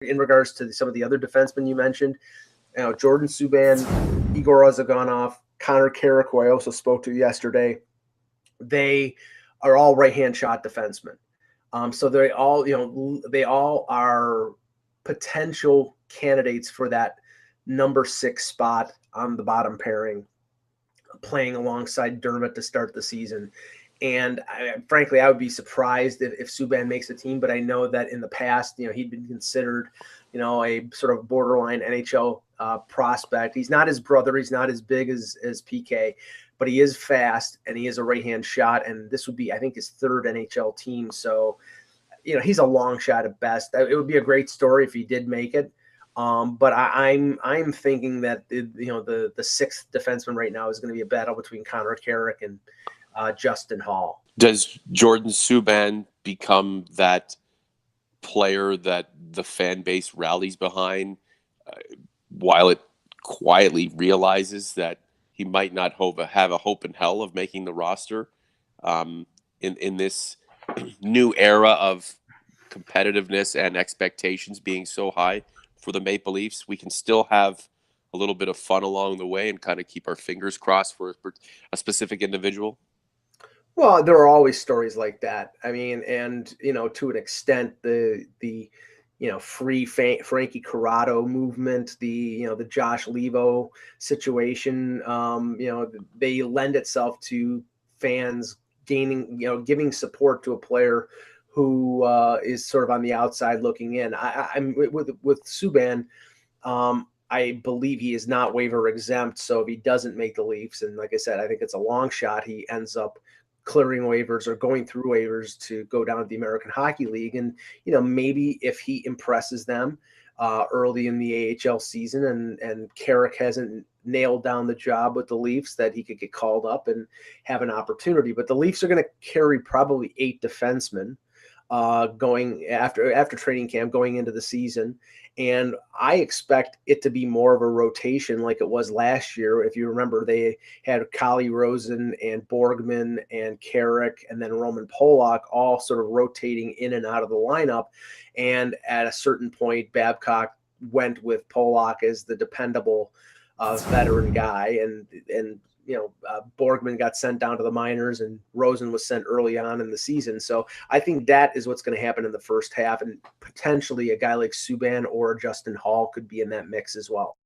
in regards to some of the other defensemen you mentioned. Jordan Subban, Igor Ozhiganov, Connor Carrick, who I also spoke to yesterday, they are all right-hand shot defensemen. So they all are potential candidates for that number 6 spot on the bottom pairing, playing alongside Dermott to start the season. And frankly, I would be surprised if Subban makes the team, but I know that in the past, he'd been considered, a sort of borderline NHL prospect. He's not his brother. He's not as big as PK, but he is fast and he is a right-hand shot. And this would be, I think, his 3rd NHL team. So, he's a long shot at best. It would be a great story if he did make it. But I'm thinking that the 6th defenseman right now is going to be a battle between Connor Carrick and Justin Hall. Does Jordan Subban become that player that the fan base rallies behind while it quietly realizes that he might not have a hope in hell of making the roster in this new era of competitiveness and expectations being so high for the Maple Leafs? We can still have a little bit of fun along the way and kind of keep our fingers crossed for a specific individual. Well, there are always stories like that. I mean, and to an extent, the free Frankie Corrado movement, the Josh Levo situation, they lend itself to fans giving support to a player who is sort of on the outside looking in. I'm with Subban. I believe he is not waiver exempt. So if he doesn't make the Leafs, and like I said, I think it's a long shot, he ends up clearing waivers or going through waivers to go down to the American Hockey League. And, maybe if he impresses them early in the AHL season and Carrick hasn't nailed down the job with the Leafs, that he could get called up and have an opportunity. But the Leafs are going to carry probably 8 defensemen going after training camp going into the season. And I expect it to be more of a rotation like it was last year. If you remember, they had Kali Rosen and Borgman and Carrick and then Roman Polak all sort of rotating in and out of the lineup. And at a certain point, Babcock went with Polak as the dependable veteran guy. And Borgman got sent down to the minors and Rosen was sent early on in the season. So I think that is what's going to happen in the first half, and potentially a guy like Subban or Justin Hall could be in that mix as well.